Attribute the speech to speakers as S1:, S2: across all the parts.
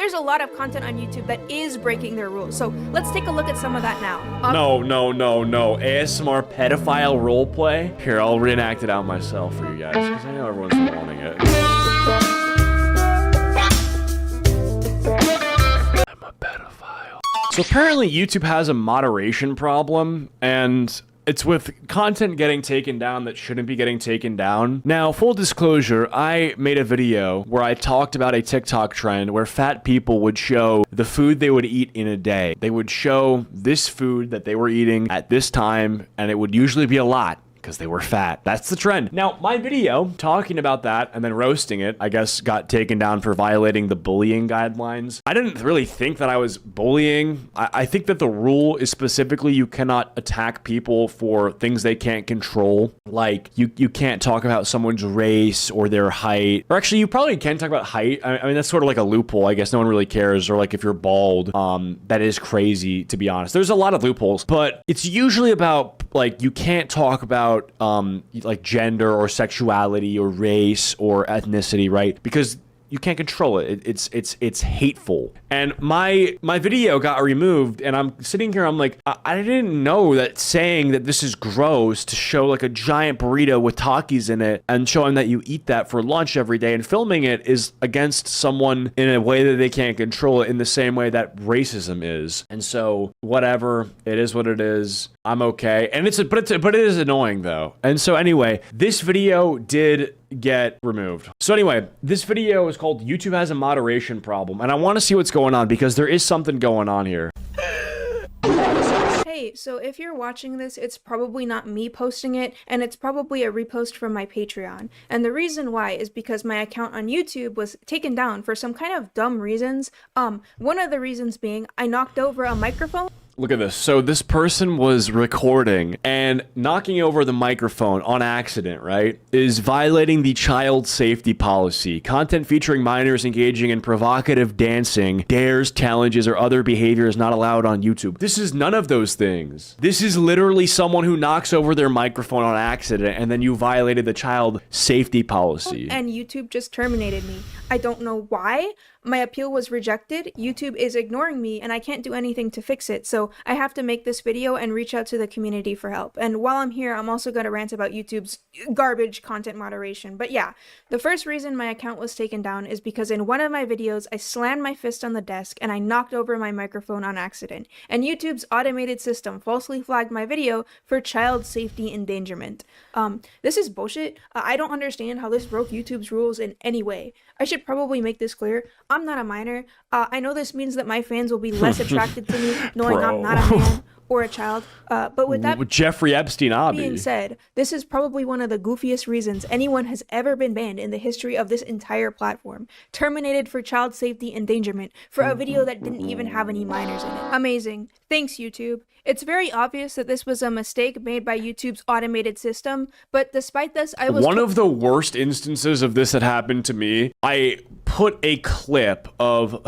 S1: there's a lot of content on YouTube that is breaking their rules. So let's take a look at some of that now.
S2: No. ASMR pedophile roleplay? Here, I'll reenact it out myself for you guys, because I know everyone's wanting it. I'm a pedophile. So apparently YouTube has a moderation problem, and it's with content getting taken down that shouldn't be getting taken down. Now, full disclosure, I made a video where I talked about a TikTok trend where fat people would show the food they would eat in a day. They would show this food that they were eating at this time, and it would usually be a lot, because they were fat. That's the trend. Now, my video talking about that and then roasting it, I guess, got taken down for violating the bullying guidelines. I didn't really think that I was bullying. I think that the rule is specifically you cannot attack people for things they can't control. Like, you can't talk about someone's race or their height. Or actually, you probably can talk about height. I mean, that's sort of like a loophole. I guess no one really cares. Or like if you're bald, that is crazy, to be honest. There's a lot of loopholes, but it's usually about, like, you can't talk about like gender or sexuality or race or ethnicity, right? Because you can't control it. It's hateful. And my video got removed, and I'm sitting here, I'm like, I didn't know that saying that this is gross to show like a giant burrito with Takis in it and showing that you eat that for lunch every day and filming it is against someone in a way that they can't control it, in the same way that racism is. And so whatever, it is what it is. I'm okay. And but it is annoying though. And so anyway, this video did get removed. So anyway, this video is called YouTube Has a Moderation Problem, and I want to see what's going on because there is something going on here.
S1: Hey, so if you're watching this, it's probably not me posting it, and it's probably a repost from my Patreon. And the reason why is because my account on YouTube was taken down for some kind of dumb reasons. One of the reasons being I knocked over a microphone.
S2: Look at this. So this person was recording and knocking over the microphone on accident, right? Is violating the child safety policy. Content featuring minors engaging in provocative dancing, dares, challenges, or other behavior is not allowed on YouTube. This is none of those things. This is literally someone who knocks over their microphone on accident, and then you violated the child safety policy.
S1: And YouTube just terminated me. I don't know why. My appeal was rejected. YouTube is ignoring me, and I can't do anything to fix it. So I have to make this video and reach out to the community for help. And while I'm here, I'm also going to rant about YouTube's garbage content moderation. But yeah, the first reason my account was taken down is because in one of my videos, I slammed my fist on the desk and I knocked over my microphone on accident. And YouTube's automated system falsely flagged my video for child safety endangerment. This is bullshit. I don't understand how this broke YouTube's rules in any way. I should probably make this clear. I'm not a minor. I know this means that my fans will be less attracted to me knowing I'm not a man or a child. But with that
S2: Jeffrey Epstein
S1: being said, this is probably one of the goofiest reasons anyone has ever been banned in the history of this entire platform. Terminated for child safety endangerment for a video that didn't even have any minors in it. Amazing. Thanks, YouTube. It's very obvious that this was a mistake made by YouTube's automated system, but despite this, I was—
S2: One of the worst instances of this that happened to me, I put a clip of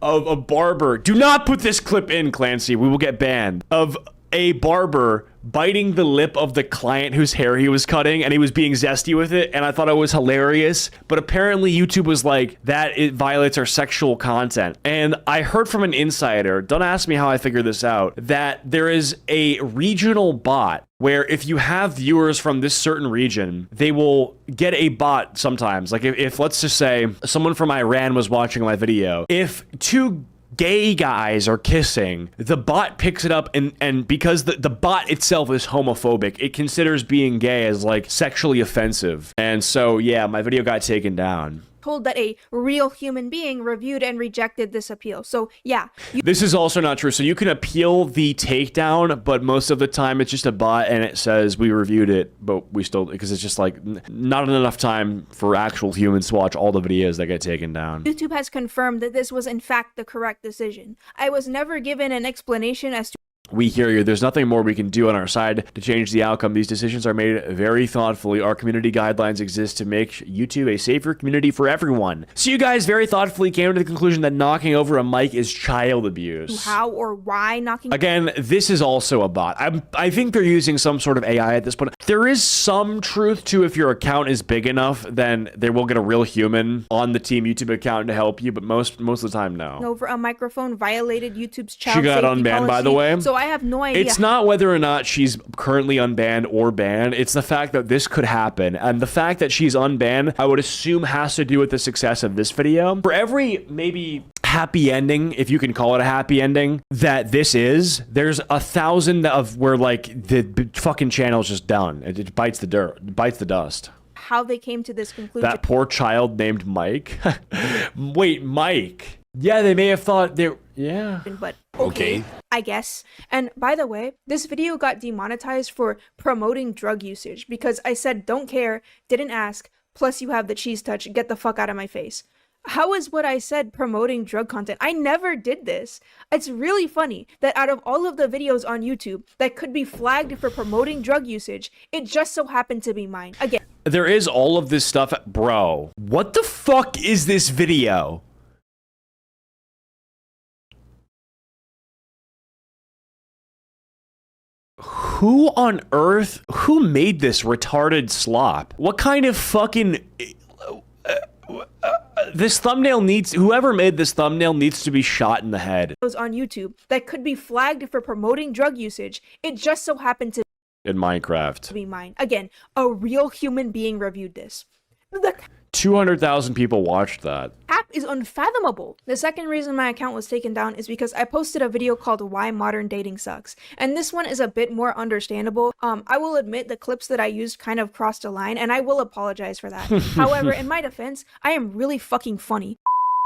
S2: of a barber. Do not put this clip in, Clancy. We will get banned. Of a barber biting the lip of the client whose hair he was cutting, and he was being zesty with it, and I thought it was hilarious. But apparently YouTube was like, that it violates our sexual content. And I heard from an insider, don't ask me how I figured this out, that there is a regional bot where if you have viewers from this certain region, they will get a bot sometimes. Like if let's just say someone from Iran was watching my video, if two gay guys are kissing, the bot picks it up, and because the bot itself is homophobic, it considers being gay as like sexually offensive. And so yeah, my video got taken down.
S1: Told that a real human being reviewed and rejected this appeal. So yeah.
S2: This is also not true. So you can appeal the takedown, but most of the time it's just a bot and it says we reviewed it, but we still, because it's just like not enough time for actual humans to watch all the videos that get taken down.
S1: YouTube has confirmed that this was in fact the correct decision. I was never given an explanation as to
S2: We hear you. There's nothing more we can do on our side to change the outcome. These decisions are made very thoughtfully. Our community guidelines exist to make YouTube a safer community for everyone. So you guys very thoughtfully came to the conclusion that knocking over a mic is child abuse.
S1: How or why knocking?
S2: Again, this is also a bot. I think they're using some sort of AI at this point. There is some truth to if your account is big enough, then they will get a real human on the Team YouTube account to help you, but most of the time, no.
S1: Over a microphone violated YouTube's child
S2: She got
S1: safety
S2: unbanned,
S1: policy,
S2: by the way.
S1: So I have no idea.
S2: It's not whether or not she's currently unbanned or banned. It's the fact that this could happen. And the fact that she's unbanned, I would assume has to do with the success of this video. For every maybe happy ending, if you can call it a happy ending, that this is, there's 1,000 of where like the fucking channel's just done. It bites the dirt, it bites the dust.
S1: How they came to this conclusion.
S2: That poor child named Mike. Wait, Mike. Yeah, they may have thought they. Yeah.
S1: But okay, I guess. And by the way, this video got demonetized for promoting drug usage because I said don't care, didn't ask, plus you have the cheese touch, get the fuck out of my face. How is what I said promoting drug content? I never did this. It's really funny that out of all of the videos on YouTube that could be flagged for promoting drug usage, it just so happened to be mine. Again.
S2: There is all of this stuff. Bro, what the fuck is this video? Who on earth, who made this retarded slop? What kind of fucking... this thumbnail needs, whoever made this thumbnail needs to be shot in the head.
S1: On YouTube that could be flagged for promoting drug usage. It just so happened to
S2: in Minecraft
S1: be mine. Again, a real human being reviewed this. The
S2: 200,000 people watched that.
S1: App is unfathomable. The second reason my account was taken down is because I posted a video called Why Modern Dating Sucks. And this one is a bit more understandable. I will admit the clips that I used kind of crossed a line, and I will apologize for that. However, in my defense, I am really fucking funny.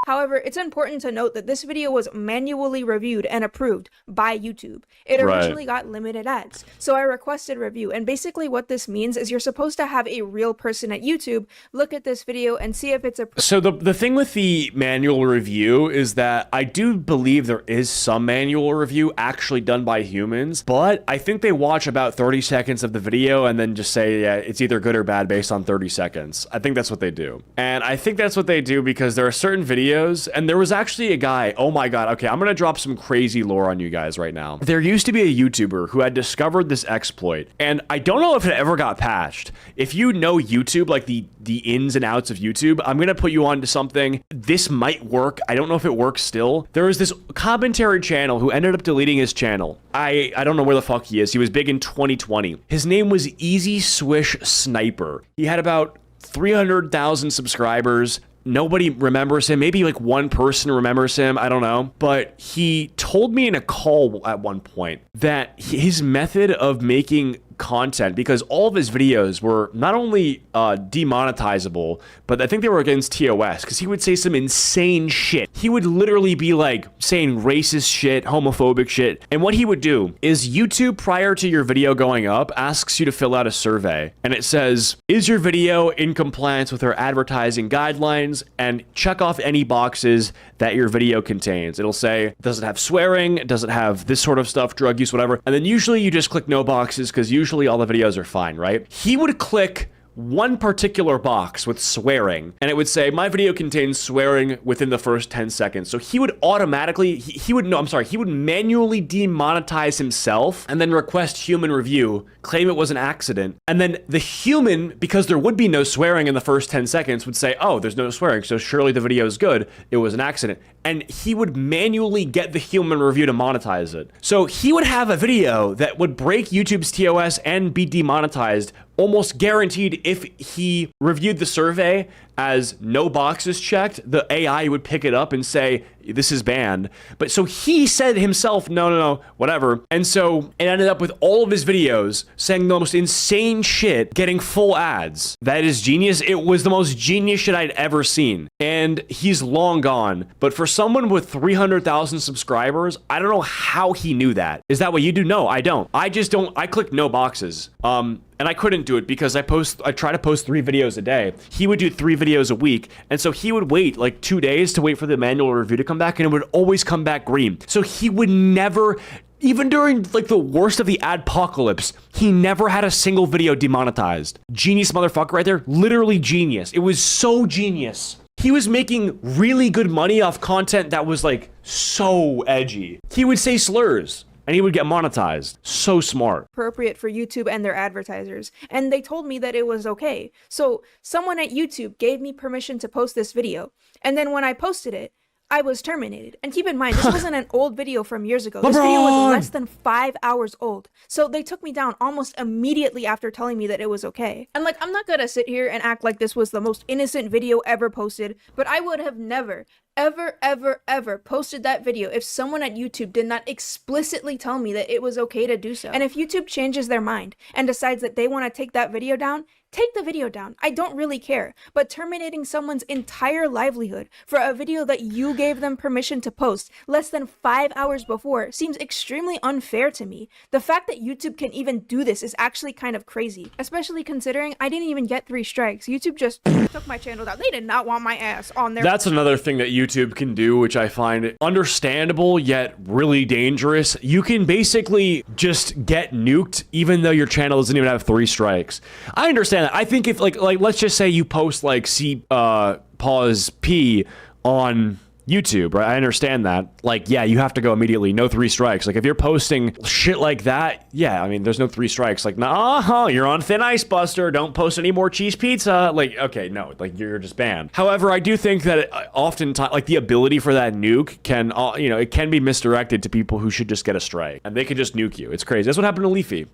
S1: However, it's important to note that this video was manually reviewed and approved by YouTube. It originally got limited ads, so I requested review, and basically what this means is you're supposed to have a real person at YouTube look at this video and see if it's a...
S2: So the thing with the manual review is that I do believe there is some manual review actually done by humans, but I think they watch about 30 seconds of the video and then just say, yeah, it's either good or bad based on 30 seconds. I think that's what they do. And I think that's what they do because there are certain videos, and there was actually a guy, oh my god, okay, I'm gonna drop some crazy lore on you guys right now. There used to be a YouTuber who had discovered this exploit, and I don't know if it ever got patched. If you know YouTube, like the ins and outs of YouTube, I'm gonna put you on to something. This might work. I don't know if it works still. There was this commentary channel who ended up deleting his channel. I don't know where the fuck he is. He was big in 2020. His name was Easy Swish Sniper. He had about 300,000 subscribers. Nobody remembers him. Maybe like one person remembers him. I don't know. But he told me in a call at one point that his method of making content, because all of his videos were not only demonetizable, but I think they were against TOS, because he would say some insane shit. He would literally be like saying racist shit, homophobic shit. And what he would do is YouTube, prior to your video going up, asks you to fill out a survey. And it says, is your video in compliance with our advertising guidelines? And check off any boxes that your video contains. It'll say, does it have swearing? Does it have this sort of stuff, drug use, whatever? And then usually you just click no boxes, because usually all the videos are fine, right? He would click one particular box with swearing, and it would say, my video contains swearing within the first 10 seconds. So he would automatically, he would manually demonetize himself and then request human review, claim it was an accident. And then the human, because there would be no swearing in the first 10 seconds, would say, oh, there's no swearing, so surely the video is good. It was an accident. And he would manually get the human review to monetize it. So he would have a video that would break YouTube's TOS and be demonetized, almost guaranteed. If he reviewed the survey as no boxes checked, the AI would pick it up and say, this is banned. But so he said himself, no, whatever. And so it ended up with all of his videos saying the most insane shit, getting full ads. That is genius. It was the most genius shit I'd ever seen. And he's long gone. But for someone with 300,000 subscribers, I don't know how he knew that. Is that what you do? No, I don't. I just don't. I click no boxes. And I couldn't do it because I try to post 3 videos a day. He would do 3 videos a week. And so he would wait like 2 days to wait for the manual review to come back, and it would always come back green. So he would never, Even during like the worst of the adpocalypse, he never had a single video demonetized. Genius motherfucker right there. Literally genius. It was so genius. He was making really good money off content that was like so edgy. He would say slurs and he would get monetized. So smart.
S1: Appropriate for YouTube and their advertisers, and they told me that it was okay. So someone at YouTube gave me permission to post this video, and then when I posted it, I was terminated. And keep in mind, this wasn't an old video from years ago. This video was less than 5 hours old. So they took me down almost immediately after telling me that it was okay. And like, I'm not gonna sit here and act like this was the most innocent video ever posted, but I would have never, ever posted that video if someone at YouTube did not explicitly tell me that it was okay to do so. And if YouTube changes their mind and decides that they want to take that video down, take the video down. I don't really care. But terminating someone's entire livelihood for a video that you gave them permission to post less than 5 hours before seems extremely unfair to me. The fact that YouTube can even do this is actually kind of crazy, especially considering I didn't even get 3 strikes. YouTube just took my channel down. They did not want my ass on their—
S2: That's another thing that YouTube can do, which I find understandable yet really dangerous. You can basically just get nuked even though your channel doesn't even have 3 strikes. I understand that. I think if like let's just say you post like pause P on YouTube, right? I understand that. Like, yeah, you have to go immediately. No 3 strikes. Like, if you're posting shit like that, yeah, I mean, there's no 3 strikes. Like, nah, you're on thin ice, Buster. Don't post any more cheese pizza. Like, okay, no, like, you're just banned. However, I do think that oftentimes, like, the ability for that nuke can, it can be misdirected to people who should just get a strike. And they can just nuke you. It's crazy. That's what happened to Leafy.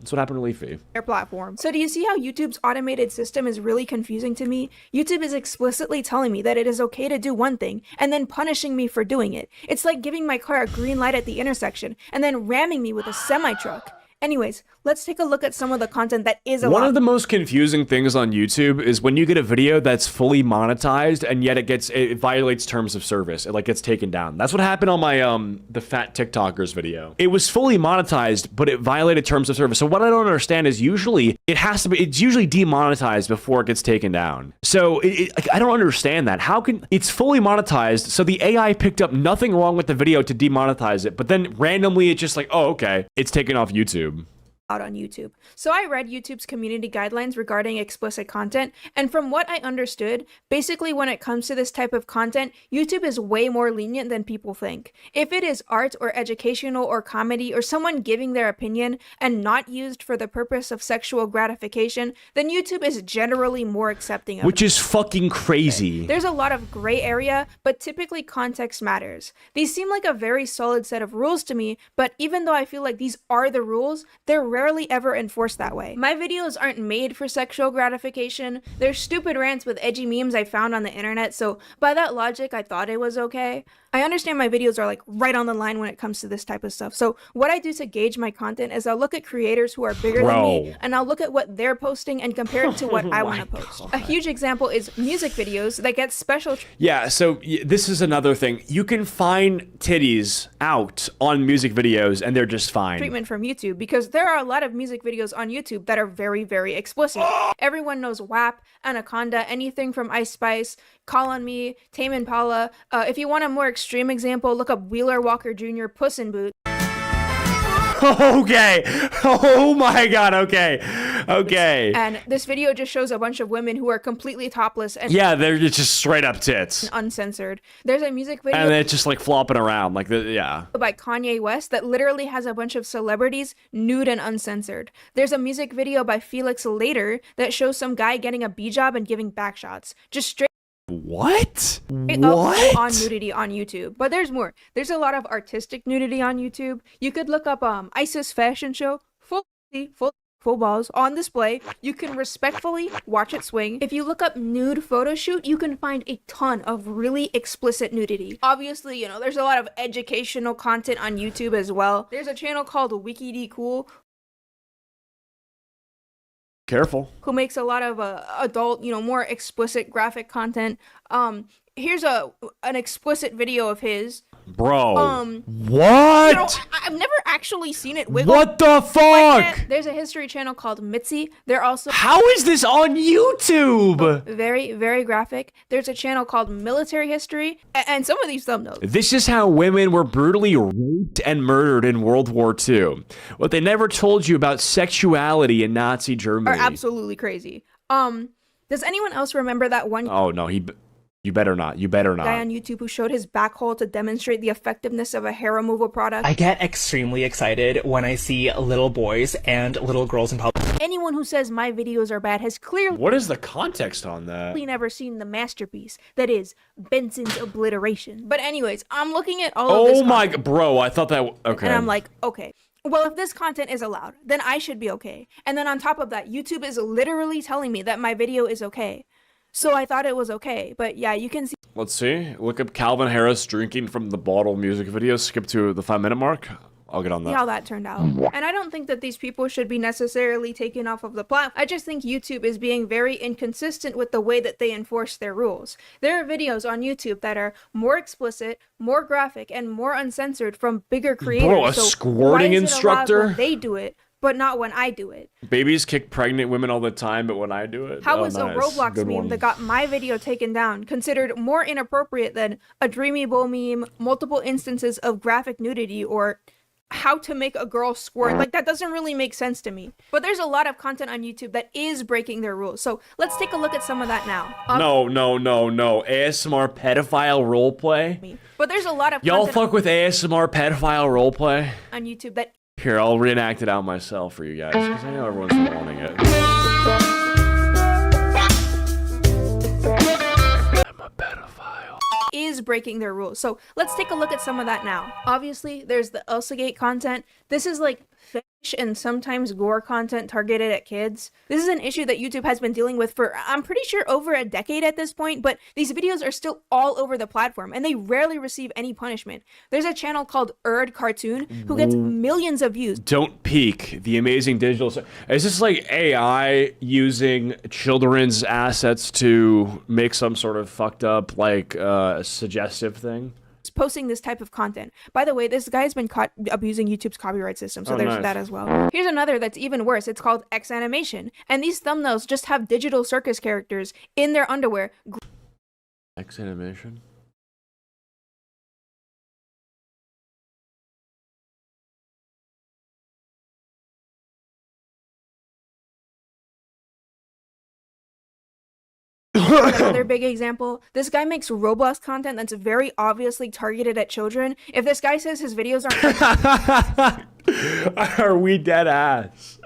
S1: Their platform. So do you see how YouTube's automated system is really confusing to me? YouTube is explicitly telling me that it is okay to do one thing and then punishing me for doing it. It's like giving my car a green light at the intersection and then ramming me with a semi-truck. Anyways, let's take a look at some of the content that is allowed.
S2: One of the most confusing things on YouTube is when you get a video that's fully monetized and yet it violates terms of service. It like gets taken down. That's what happened on my the fat TikTokers video. It was fully monetized, but it violated terms of service. So what I don't understand is usually it's usually demonetized before it gets taken down. So I don't understand that. How can it's fully monetized? So the AI picked up nothing wrong with the video to demonetize it, but then randomly it's just like, oh, okay, it's taken off YouTube.
S1: Out on YouTube. So I read YouTube's community guidelines regarding explicit content, and from what I understood, basically when it comes to this type of content, YouTube is way more lenient than people think. If it is art or educational or comedy or someone giving their opinion and not used for the purpose of sexual gratification, then YouTube is generally more accepting of it.
S2: Which is fucking crazy.
S1: There's a lot of gray area, but typically context matters. These seem like a very solid set of rules to me, but even though I feel like these are the rules, they're rarely ever enforced that way. My videos aren't made for sexual gratification. They're stupid rants with edgy memes I found on the internet, so by that logic, I thought it was okay. I understand my videos are like right on the line when it comes to this type of stuff. So what I do to gauge my content is I'll look at creators who are bigger than me, and I'll look at what they're posting and compare it to what I want to post. A huge example is music videos that get special.
S2: Yeah, so this is another thing. You can find titties out on music videos and they're just fine.
S1: Treatment from YouTube, because there are a lot of music videos on YouTube that are very, very explicit. Everyone knows WAP, Anaconda, anything from Ice Spice, Call on Me, Tame Impala. If you want a more extreme example, look up Wheeler Walker Jr. Puss in Boots.
S2: Okay. Oh my god, okay.
S1: And this video just shows a bunch of women who are completely topless and
S2: yeah, they're just straight up tits.
S1: Uncensored. There's a music video
S2: and it's just like flopping around like yeah.
S1: By Kanye West that literally has a bunch of celebrities nude and uncensored. There's a music video by Felix Leiter that shows some guy getting a B job and giving back shots. Just straight
S2: What?
S1: Up on nudity on YouTube. But there's more. There's a lot of artistic nudity on YouTube. You could look up ISIS fashion show, full balls on display. You can respectfully watch it swing. If you look up nude photo shoot, you can find a ton of really explicit nudity. Obviously, there's a lot of educational content on YouTube as well. There's a channel called WikiDCool.
S2: Careful.
S1: Who makes a lot of adult, more explicit graphic content. Here's an explicit video of his.
S2: Bro.
S1: What?
S2: What?
S1: You know, I've never actually seen it wiggle.
S2: What the
S1: like that.
S2: fuck?
S1: There's a history channel called Mitzi. They're also
S2: How is this on YouTube?
S1: very, very graphic. There's a channel called Military History, and some of these thumbnails.
S2: This is how women were brutally raped and murdered in World War II. What they never told you about sexuality in Nazi Germany.
S1: Are absolutely crazy. Does anyone else remember that one
S2: Oh no, you better not. You better not.
S1: guy on YouTube who showed his back hole to demonstrate the effectiveness of a hair removal product?
S3: I get extremely excited when I see little boys and little girls in public.
S1: Anyone who says my videos are bad has clearly
S2: What is the context on that?
S1: never seen the masterpiece that is Benson's Obliteration. But anyways, I'm looking at all of
S2: Oh
S1: this
S2: my
S1: content,
S2: bro, I thought that okay.
S1: and I'm like, okay. Well, if this content is allowed, then I should be okay. And then on top of that, YouTube is literally telling me that my video is okay. So I thought it was okay. But yeah, you can see
S2: Let's see. Look up Calvin Harris drinking from the bottle music video. Skip to the 5-minute mark. I'll get on that.
S1: how that turned out. And I don't think that these people should be necessarily taken off of the platform. I just think YouTube is being very inconsistent with the way that they enforce their rules. There are videos on YouTube that are more explicit, more graphic, and more uncensored from bigger creators.
S2: Bro, a
S1: So
S2: squirting
S1: why is it allowed
S2: instructor?
S1: when they do it, but not when I do it?
S2: Babies kick pregnant women all the time, but when I do it,
S1: How
S2: oh,
S1: is
S2: nice.
S1: a Roblox
S2: Good
S1: meme
S2: one.
S1: that got my video taken down considered more inappropriate than a Dreamy Bow meme, multiple instances of graphic nudity, or how to make a girl squirt? Like, that doesn't really make sense to me. But there's a lot of content on YouTube that is breaking their rules. So let's take a look at some of that now.
S2: No. ASMR pedophile roleplay?
S1: But there's a lot of
S2: Y'all
S1: content
S2: fuck with ASMR pedophile roleplay?
S1: on YouTube that
S2: Here, I'll reenact it out myself for you guys, because I know everyone's wanting it. I'm a pedophile.
S1: is breaking their rules. So let's take a look at some of that now. Obviously, there's the Elsagate content. This is like fetish and sometimes gore content targeted at kids. This is an issue that YouTube has been dealing with for, I'm pretty sure, over a decade at this point, but these videos are still all over the platform and they rarely receive any punishment. There's a channel called Erd Cartoon who gets millions of views.
S2: Don't Peek, the amazing digital... Is this like AI using children's assets to make some sort of fucked up, like, suggestive thing?
S1: Posting this type of content. By the way, this guy's been caught abusing YouTube's copyright system, so
S2: Oh,
S1: there's
S2: nice.
S1: that as well. Here's another that's even worse. It's called X Animation, and these thumbnails just have digital circus characters in their underwear.
S2: X animation?
S1: Another big example, this guy makes Roblox content that's very obviously targeted at children. If this guy says his videos aren't
S2: Are we dead ass?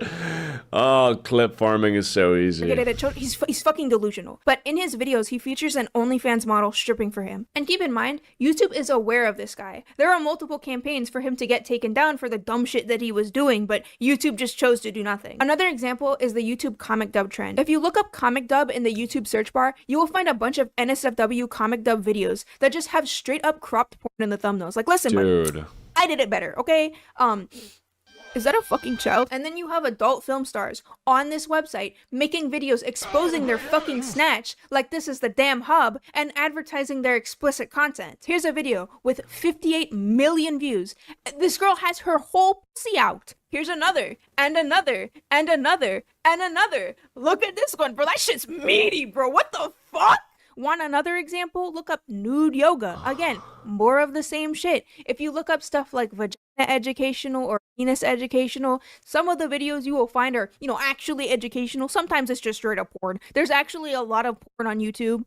S2: Oh, clip farming is so easy.
S1: targeted at children, he's fucking delusional. But in his videos, he features an OnlyFans model stripping for him. And keep in mind, YouTube is aware of this guy. There are multiple campaigns for him to get taken down for the dumb shit that he was doing, but YouTube just chose to do nothing. Another example is the YouTube comic dub trend. If you look up comic dub in the YouTube search bar, you will find a bunch of NSFW comic dub videos that just have straight up cropped porn in the thumbnails. Like, listen, buddy,
S2: Dude.
S1: I did it better, okay? Is that a fucking child? And then you have adult film stars on this website making videos exposing their fucking snatch like this is the damn hub and advertising their explicit content. Here's a video with 58 million views. This girl has her whole pussy out. Here's another, and another, and another, and another. Look at this one, bro. That shit's meaty, bro. What the fuck? Want another example? Look up nude yoga. Again, more of the same shit. If you look up stuff like vagina educational or penis educational, some of the videos you will find are, actually educational. Sometimes it's just straight up porn. There's actually a lot of porn on YouTube.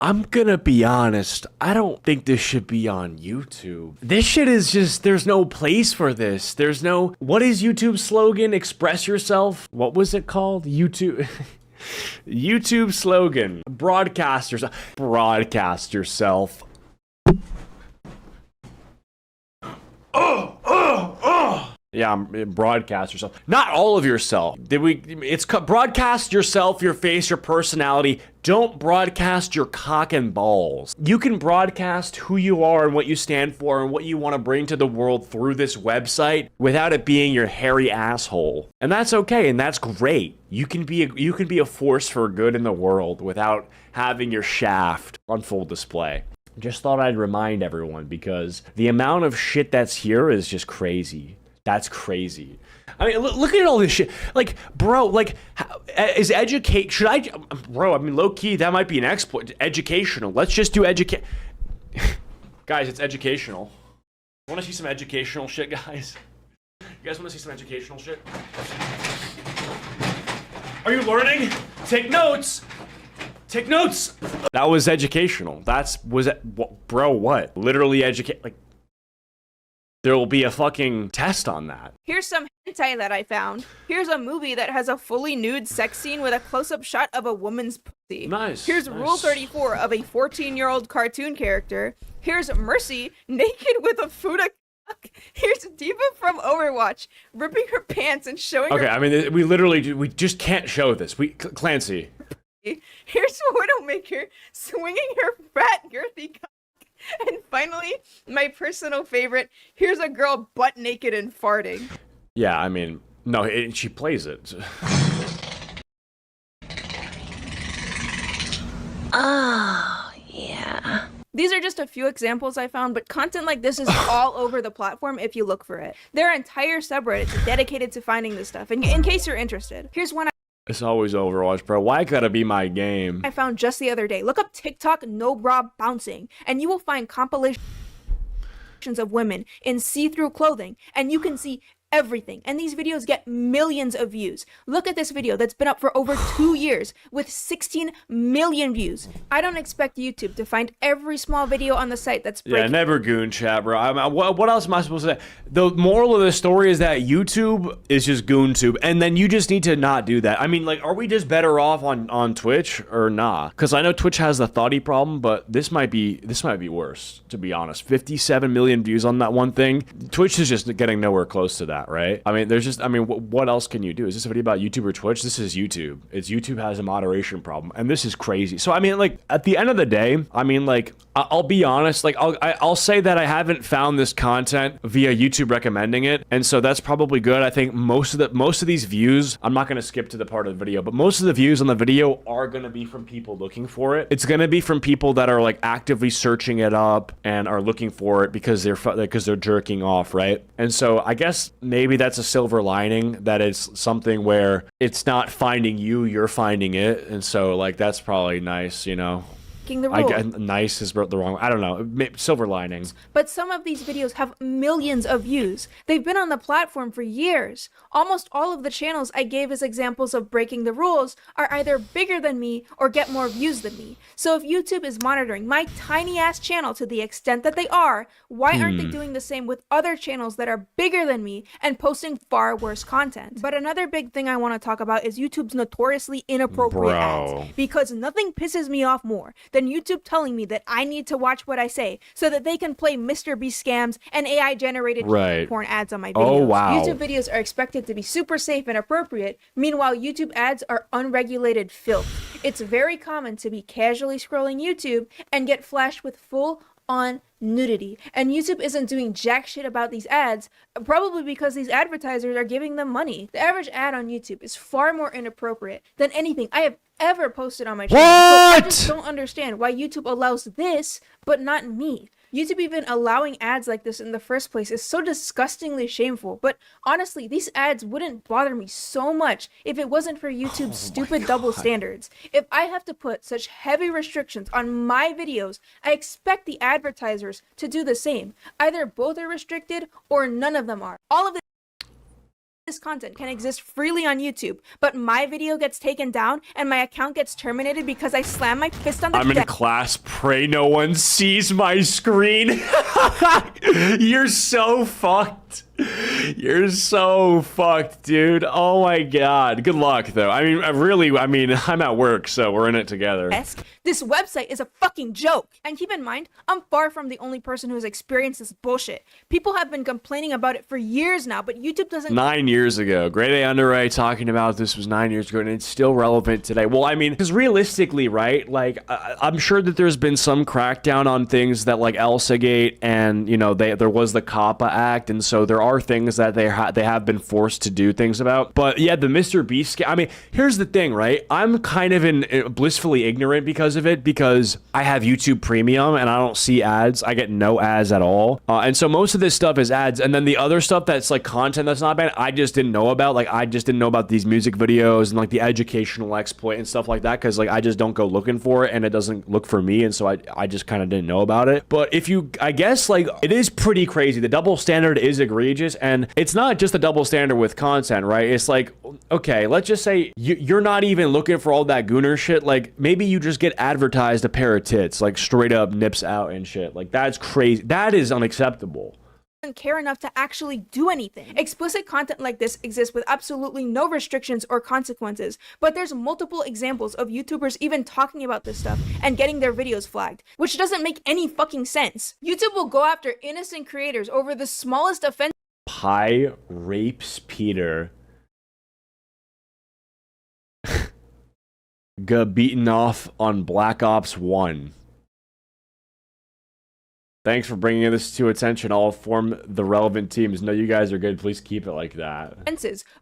S2: I'm gonna be honest, I don't think this should be on YouTube. This shit is just, there's no place for this. There's no, what is YouTube's slogan? Express yourself? What was it called? YouTube, YouTube slogan. Broadcast yourself. Yeah, broadcast yourself. Not all of yourself. Broadcast yourself, your face, your personality. Don't broadcast your cock and balls. You can broadcast who you are and what you stand for and what you want to bring to the world through this website without it being your hairy asshole. And that's okay, and that's great. You can be a force for good in the world without having your shaft on full display. Just thought I'd remind everyone, because the amount of shit that's here is just crazy. That's crazy. I mean, look at all this shit. Like, bro, like, bro, I mean, low key, that might be an exploit. Educational. Let's just do guys, it's educational. Want to see some educational shit, guys? You guys want to see some educational shit? Are you learning? Take notes. Take notes. That was educational. Bro, what? Literally educate, like, there will be a fucking test on that.
S1: Here's some hentai that I found. Here's a movie that has a fully nude sex scene with a close-up shot of a woman's pussy.
S2: Nice.
S1: Here's Rule 34 of a 14-year-old cartoon character. Here's Mercy naked with a Fuda cock. Here's Diva from Overwatch ripping her pants and showing her...
S2: Okay, I mean, we just can't show this. Clancy.
S1: Here's Widowmaker swinging her fat, girthy cock. And finally, my personal favorite, here's a girl butt naked and farting.
S2: Yeah, I mean, no, she plays it.
S4: Oh, yeah.
S1: These are just a few examples I found, but content like this is all over the platform if you look for it. There are entire subreddits dedicated to finding this stuff, in case you're interested. Here's one
S2: It's always Overwatch, bro. Why gotta be my game?
S1: I found just the other day. Look up TikTok no bra bouncing, and you will find compilations of women in see-through clothing, and you can see everything. And these videos get millions of views. Look at this video that's been up for over 2 years with 16 million views. I don't expect YouTube to find every small video on the site that's breaking.
S2: Yeah, never goon chat, bro. I mean, what else am I supposed to say? The moral of the story is that YouTube is just GoonTube, and then you just need to not do that. I mean, like, are we just better off on Twitch or nah? Because I know Twitch has the thoughty problem, but this might be worse, to be honest. 57 million views on that one thing. Twitch is just getting nowhere close to that, right? I mean, what else can you do? Is this a video about YouTube or Twitch? This is YouTube. YouTube has a moderation problem, and this is crazy. So I mean, like, at the end of the day, I mean, like, I'll be honest, like, I'll say that I haven't found this content via YouTube recommending it, and so that's probably good. I think most of these views, I'm not going to skip to the part of the video, but most of the views on the video are going to be from people looking for it. It's going to be from people that are, like, actively searching it up and are looking for it because they're jerking off, right? And so I guess maybe that's a silver lining, that it's something where it's not finding you, you're finding it, and so, like, that's probably nice, you know.
S1: The rule.
S2: Nice is the wrong, I don't know, silver lining.
S1: But some of these videos have millions of views. They've been on the platform for years. Almost all of the channels I gave as examples of breaking the rules are either bigger than me or get more views than me. So if YouTube is monitoring my tiny ass channel to the extent that they are, why aren't they doing the same with other channels that are bigger than me and posting far worse content? But another big thing I want to talk about is YouTube's notoriously inappropriate ads. Because nothing pisses me off more than YouTube telling me that I need to watch what I say so that they can play Mr. Beast scams and AI generated porn ads on my videos.
S2: Oh, wow.
S1: YouTube videos are expected to be super safe and appropriate. Meanwhile, YouTube ads are unregulated filth. It's very common to be casually scrolling YouTube and get flashed with full-on nudity. And YouTube isn't doing jack shit about these ads, probably because these advertisers are giving them money. The average ad on YouTube is far more inappropriate than anything I have ever posted on my channel. So I just don't understand why YouTube allows this, but not me. YouTube even allowing ads like this in the first place is so disgustingly shameful, but honestly, these ads wouldn't bother me so much if it wasn't for YouTube's stupid double standards. If I have to put such heavy restrictions on my videos, I expect the advertisers to do the same. Either both are restricted or none of them are. All of this content can exist freely on YouTube, but my video gets taken down and my account gets terminated because I slam my fist on the
S2: I'm in class, pray no one sees my screen. You're so fucked. You're so fucked, dude. Oh my god. Good luck, though. I mean, I'm at work, so we're in it together.
S1: This website is a fucking joke. And keep in mind, I'm far from the only person who has experienced this bullshit. People have been complaining about it for years now, but YouTube doesn't—
S2: 9 years ago. Grade A underwrite talking about this was 9 years ago, and it's still relevant today. Well, I mean, because realistically, right, like, I'm sure that there's been some crackdown on things that, like, ElsaGate, and, you know, there was the COPPA Act, and so there are things that they have been forced to do things about. But yeah, the Mr. Beast, I mean, here's the thing, right? I'm kind of blissfully ignorant because of it, because I have YouTube Premium and I don't see ads. I get no ads at all. And so most of this stuff is ads. And then the other stuff that's like content that's not bad, I just didn't know about. Like, I just didn't know about these music videos and like the educational exploit and stuff like that, because like I just don't go looking for it and it doesn't look for me. And so I just kind of didn't know about it. But I guess like it is pretty crazy. The double standard is egregious, and it's not just a double standard with content, right? It's like, okay, let's just say you're not even looking for all that gooner shit. Like, maybe you just get advertised a pair of tits, like straight up nips out and shit. Like, that's crazy. That is unacceptable.
S1: Care enough to actually do anything. Explicit content like this exists with absolutely no restrictions or consequences, but there's multiple examples of YouTubers even talking about this stuff and getting their videos flagged, which doesn't make any fucking sense. YouTube will go after innocent creators over the smallest offense.
S2: Pi rapes Peter. Got beaten off on Black Ops 1. Thanks for bringing this to attention. I'll form the relevant teams. No, you guys are good. Please keep it like that.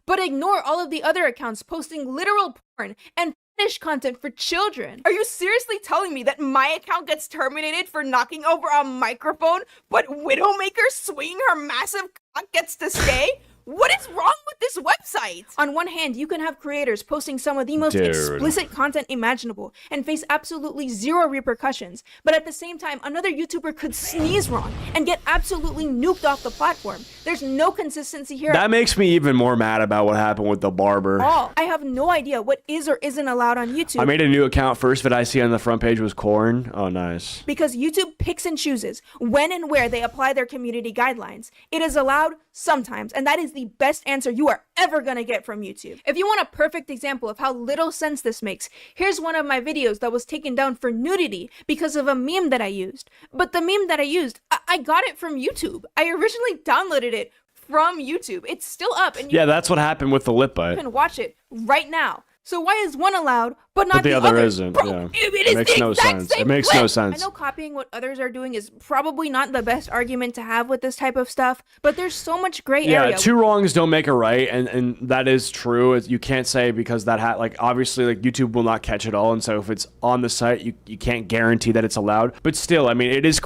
S1: But ignore all of the other accounts posting literal porn and fetish content for children. Are you seriously telling me that my account gets terminated for knocking over a microphone, but Widowmaker swinging her massive cock gets to stay? What is wrong with this website? On one hand, you can have creators posting some of the most explicit content imaginable and face absolutely zero repercussions, but at the same time, another YouTuber could sneeze wrong and get absolutely nuked off the platform. There's no consistency here.
S2: That makes me even more mad about what happened with the barber.
S1: I have no idea what is or isn't allowed on YouTube.
S2: I made a new account. First vid I see on the front page was corn. Oh, nice.
S1: Because YouTube picks and chooses when and where they apply their community guidelines. It is allowed sometimes, and that is the best answer you are ever gonna get from YouTube. If you want a perfect example of how little sense this makes, here's one of my videos that was taken down for nudity because of a meme that I used. But the meme that I used, I got it from YouTube. I originally downloaded it from YouTube. It's still up, and
S2: yeah, that's what happened with the lip bite.
S1: You can watch it right now. So why is one allowed, but not
S2: the
S1: the
S2: other? Isn't.
S1: Bro,
S2: yeah.
S1: It
S2: makes no sense. It makes no sense.
S1: I know copying what others are doing is probably not the best argument to have with this type of stuff, but there's so much gray area.
S2: Yeah, two wrongs don't make a right, and that is true. You can't say because that like obviously like YouTube will not catch it all, and so if it's on the site, you can't guarantee that it's allowed. But still, I mean, it is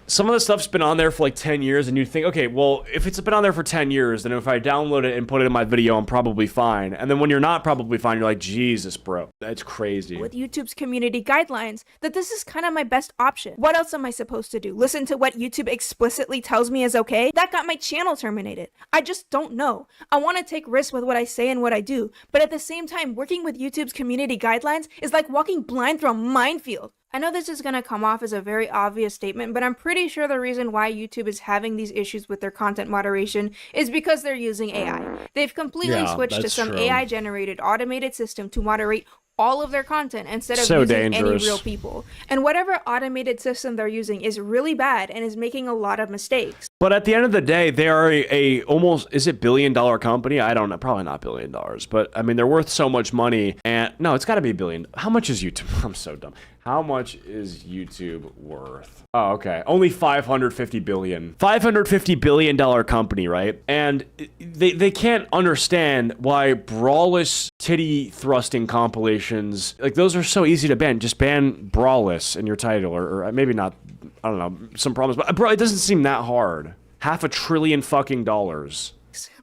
S2: some of the stuff's been on there for like 10 years, and you think, okay, well, if it's been on there for 10 years, then if I download it and put it in my video, I'm probably fine. And then when you're not probably fine, you're like, Jesus, bro, that's crazy.
S1: With YouTube's community guidelines, that this is kind of my best option. What else am I supposed to do? Listen to what YouTube explicitly tells me is okay? That got my channel terminated. I just don't know. I want to take risks with what I say and what I do, but at the same time, working with YouTube's community guidelines is like walking blind through a minefield. I know this is going to come off as a very obvious statement, but I'm pretty sure the reason why YouTube is having these issues with their content moderation is because they're using AI. They've completely switched to some AI-generated automated system to moderate all of their content instead of using any real people. And whatever automated system they're using is really bad and is making a lot of mistakes.
S2: But at the end of the day, they are a almost, is it billion-dollar company? I don't know, probably not $1 billion, but I mean, they're worth so much money, and no, it's got to be $1 billion. How much is YouTube? I'm so dumb. How much is YouTube worth? Oh, okay. Only $550 billion. $550 billion company, right? And they can't understand why brawless titty thrusting compilations, like those are so easy to ban. Just ban brawless in your title, or maybe not, I don't know, some problems. But bro, it doesn't seem that hard. $500 billion fucking dollars.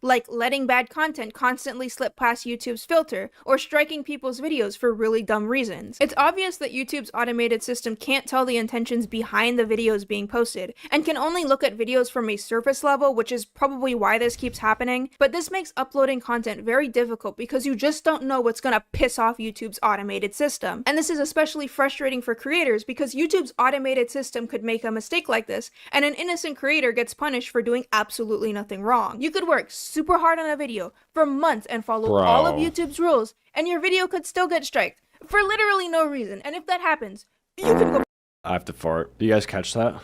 S1: like letting bad content constantly slip past YouTube's filter, or striking people's videos for really dumb reasons. It's obvious that YouTube's automated system can't tell the intentions behind the videos being posted, and can only look at videos from a surface level, which is probably why this keeps happening, but this makes uploading content very difficult because you just don't know what's gonna piss off YouTube's automated system. And this is especially frustrating for creators because YouTube's automated system could make a mistake like this, and an innocent creator gets punished for doing absolutely nothing wrong. You could work super hard on a video for months and follow all of YouTube's rules, and your video could still get striked for literally no reason. And if that happens, you can go
S2: I have to fart. Do you guys catch that?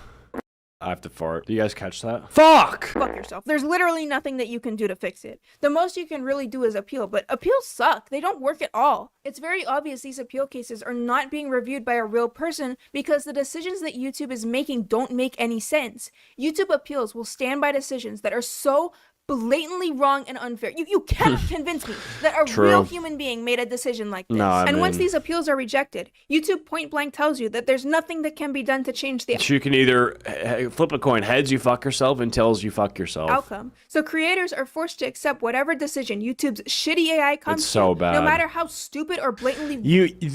S2: I have to fart. Do you guys catch that? Fuck!
S1: fuck yourself. There's literally nothing that you can do to fix it. The most you can really do is appeal, but appeals suck. They don't work at all. It's very obvious these appeal cases are not being reviewed by a real person because the decisions that YouTube is making don't make any sense. YouTube appeals will stand by decisions that are so blatantly wrong and unfair. You cannot convince me that a real human being made a decision like this. And once these appeals are rejected, YouTube point blank tells you that there's nothing that can be done to change the
S2: You can either flip a coin, heads you fuck yourself, and tails you fuck yourself.
S1: outcome. So creators are forced to accept whatever decision YouTube's shitty AI comes
S2: It's so
S1: to,
S2: bad.
S1: no matter how stupid or blatantly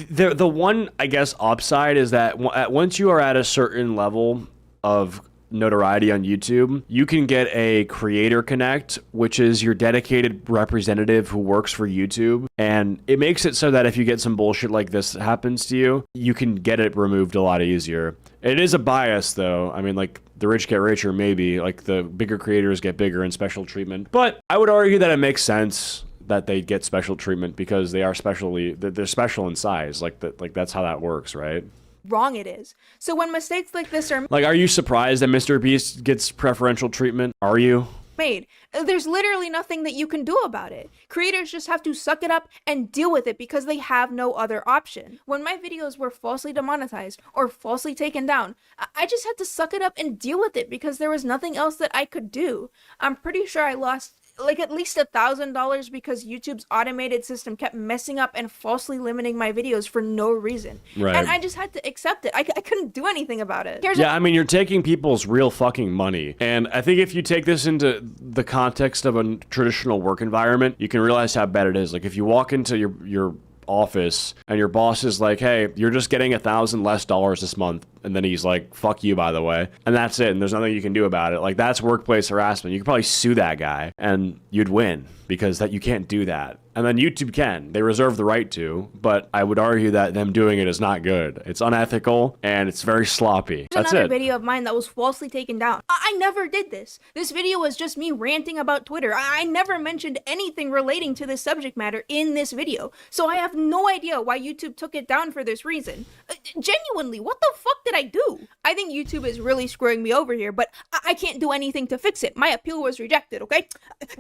S2: The one, I guess, upside is that once you are at a certain level of notoriety on YouTube, you can get a Creator Connect, which is your dedicated representative who works for YouTube. And it makes it so that if you get some bullshit like this that happens to you, you can get it removed a lot easier. It is a bias, though. I mean, like, the rich get richer, maybe. Like, the bigger creators get bigger and special treatment. But I would argue that it makes sense that they get special treatment because they are they're special in size. Like, that's how that works, right?
S1: wrong it is. So when mistakes like this are
S2: Like, are you surprised that Mr. Beast gets preferential treatment? Are you?
S1: made, there's literally nothing that you can do about it. Creators just have to suck it up and deal with it because they have no other option. When my videos were falsely demonetized or falsely taken down, I just had to suck it up and deal with it because there was nothing else that I could do. I'm pretty sure I lost like at least $1,000 because YouTube's automated system kept messing up and falsely limiting my videos for no reason.
S2: Right.
S1: And I just had to accept it. I couldn't do anything about it.
S2: Yeah, I mean, you're taking people's real fucking money. And I think if you take this into the context of a traditional work environment, you can realize how bad it is. Like, if you walk into your office and your boss is like, hey, you're just getting $1,000 less this month, and then he's like, fuck you, by the way, and that's it, and there's nothing you can do about it. Like, that's workplace harassment. You could probably sue that guy and you'd win because that you can't do that. And then YouTube can. They reserve the right to, but I would argue that them doing it is not good. It's unethical and it's very sloppy. That's
S1: another
S2: it.
S1: video of mine that was falsely taken down. I never did this. This video was just me ranting about Twitter. I never mentioned anything relating to this subject matter in this video. So I have no idea why YouTube took it down for this reason. Genuinely, what the fuck did I do? I think YouTube is really screwing me over here, but I can't do anything to fix it. My appeal was rejected, okay?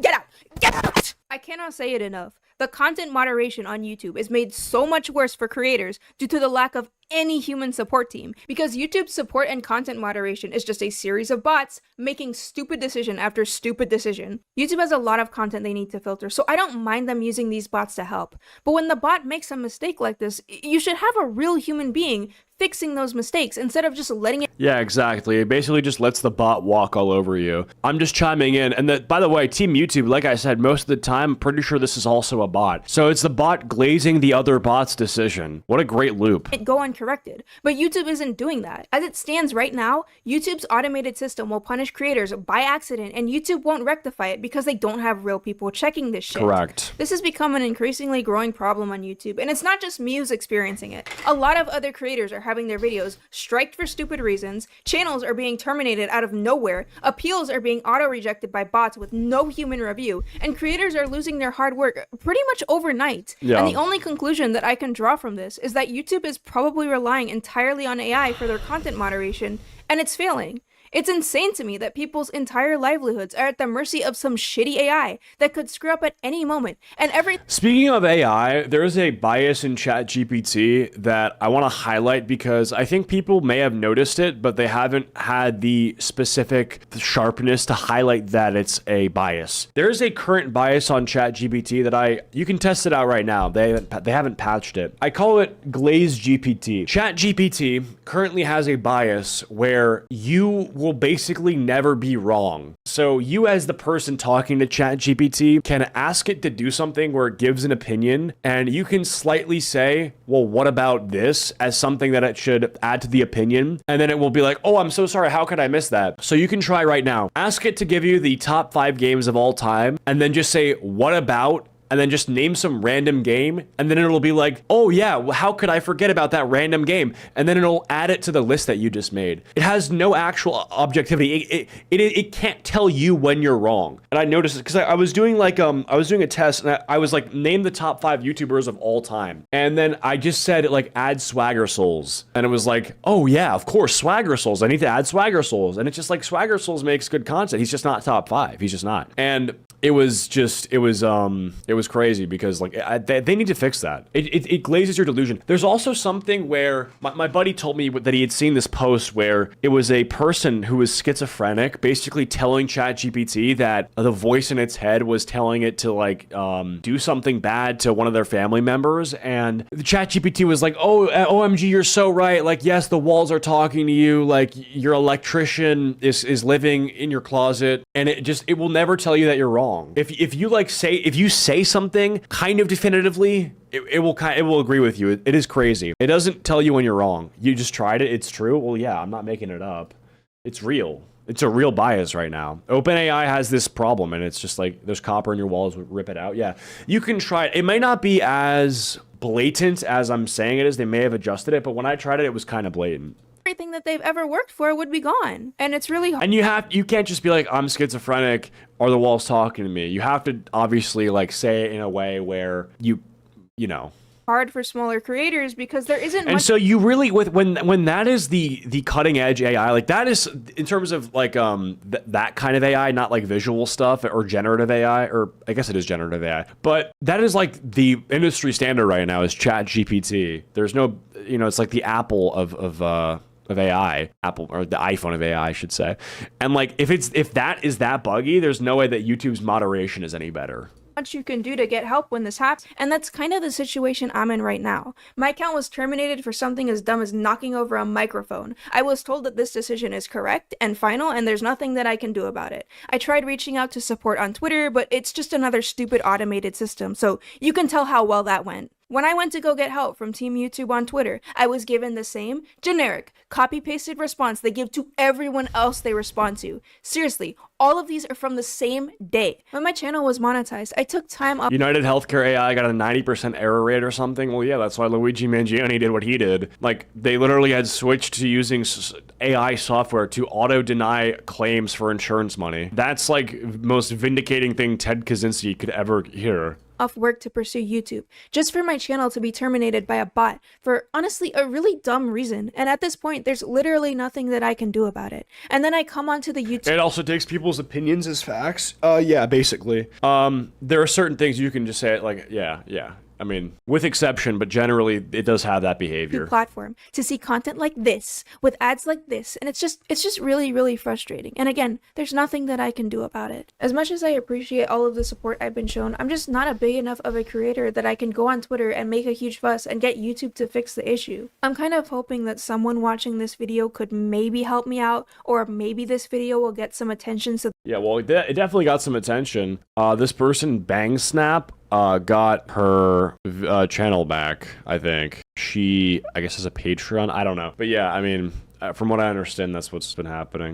S1: Get out! Get out! I cannot say it enough. The content moderation on YouTube is made so much worse for creators due to the lack of any human support team, because YouTube's support and content moderation is just a series of bots making stupid decision after stupid decision. YouTube has a lot of content they need to filter, so I don't mind them using these bots to help. But when the bot makes a mistake like this, you should have a real human being fixing those mistakes instead of just letting it.
S2: Yeah, exactly. It basically just lets the bot walk all over you. I'm just chiming in. And by the way, Team YouTube, like I said, most of the time, I'm pretty sure this is also a bot. So it's the bot glazing the other bot's decision. What a great loop.
S1: Go uncorrected. But YouTube isn't doing that. As it stands right now, YouTube's automated system will punish creators by accident, and YouTube won't rectify it because they don't have real people checking this shit.
S2: Correct.
S1: This has become an increasingly growing problem on YouTube, and it's not just me who's experiencing it. A lot of other creators are having their videos striked for stupid reasons, channels are being terminated out of nowhere, appeals are being auto-rejected by bots with no human review, and creators are losing their hard work pretty much overnight.
S2: Yeah.
S1: And the only conclusion that I can draw from this is that YouTube is probably relying entirely on AI for their content moderation, and it's failing. It's insane to me that people's entire livelihoods are at the mercy of some shitty AI that could screw up at any moment. And
S2: Speaking of AI, there's a bias in ChatGPT that I want to highlight because I think people may have noticed it, but they haven't had the specific sharpness to highlight that it's a bias. There's a current bias on ChatGPT that you can test it out right now. They haven't patched it. I call it glazed GPT. ChatGPT currently has a bias where you will basically never be wrong. So you as the person talking to ChatGPT can ask it to do something where it gives an opinion, and you can slightly say, well, what about this, as something that it should add to the opinion, and then it will be like, oh, I'm so sorry, how could I miss that? So you can try right now. Ask it to give you the top 5 games of all time, and then just say, what about, and then just name some random game, and then it'll be like, oh yeah, well, how could I forget about that random game? And then it'll add it to the list that you just made. It has no actual objectivity. It can't tell you when you're wrong. And I noticed it because I was doing like, I was doing a test, and I was like, name the top 5 YouTubers of all time. And then I just said, like, add Swagger Souls. And it was like, oh yeah, of course, Swagger Souls. I need to add Swagger Souls. And it's just like, Swagger Souls makes good content. He's just not top 5. He's just not. And it was crazy because like they need to fix that. It glazes your delusion. There's also something where my buddy told me that he had seen this post where it was a person who was schizophrenic basically telling ChatGPT that the voice in its head was telling it to like do something bad to one of their family members, and the ChatGPT was like, oh, OMG, you're so right. Like, yes, the walls are talking to you. Like, your electrician is living in your closet, and it will never tell you that you're wrong. If you say something kind of definitively, it will agree with you. It is crazy. It doesn't tell you when you're wrong. You just tried it. It's true. Well, yeah, I'm not making it up. It's real. It's a real bias right now. OpenAI has this problem, and it's just like, there's copper in your walls, rip it out. Yeah, you can try it. It might not be as blatant as I'm saying it is. They may have adjusted it, but when I tried it, it was kind of blatant.
S1: Everything that they've ever worked for would be gone. And it's really hard.
S2: And you can't just be like, I'm schizophrenic, or the wall's talking to me. You have to obviously like say it in a way where you know.
S1: Hard for smaller creators because there isn't
S2: and
S1: much.
S2: So you really, when that is the cutting edge AI, like that is in terms of like that kind of AI, not like visual stuff or generative AI, or I guess it is generative AI, but that is like the industry standard right now is ChatGPT. There's no, it's like the Apple of AI, Apple, or the iPhone of AI, I should say. And like if that is that buggy, there's no way that YouTube's moderation is any better.
S1: Much you can do to get help when this happens, and that's kind of the situation I'm in right now. My account was terminated for something as dumb as knocking over a microphone. I was told that this decision is correct and final, and there's nothing that I can do about it. I tried reaching out to support on Twitter, but it's just another stupid automated system, so you can tell how well that went. When I went to go get help from Team YouTube on Twitter, I was given the same generic, copy-pasted response they give to everyone else they respond to. Seriously, all of these are from the same day. When my channel was monetized, I took time up.
S2: United Healthcare AI got a 90% error rate or something. Well, yeah, that's why Luigi Mangione did what he did. Like, they literally had switched to using AI software to auto-deny claims for insurance money. That's like most vindicating thing Ted Kaczynski could ever hear.
S1: Off work to pursue YouTube, just for my channel to be terminated by a bot for honestly a really dumb reason. And at this point, there's literally nothing that I can do about it. And then I come onto the YouTube.
S2: It also takes people's opinions as facts. Yeah, basically. There are certain things you can just say like, yeah. I mean, with exception, but generally it does have that behavior.
S1: Platform to see content like this with ads like this, and it's just really, really frustrating. And again, there's nothing that I can do about it. As much as I appreciate all of the support I've been shown, I'm just not a big enough of a creator that I can go on Twitter and make a huge fuss and get YouTube to fix the issue. I'm kind of hoping that someone watching this video could maybe help me out, or maybe this video will get some attention. So
S2: yeah, well, it definitely got some attention. This person, Bang Snap, got her channel back, I think. She, I guess, is a Patreon. I don't know. But yeah, I mean, from what I understand, that's what's been happening.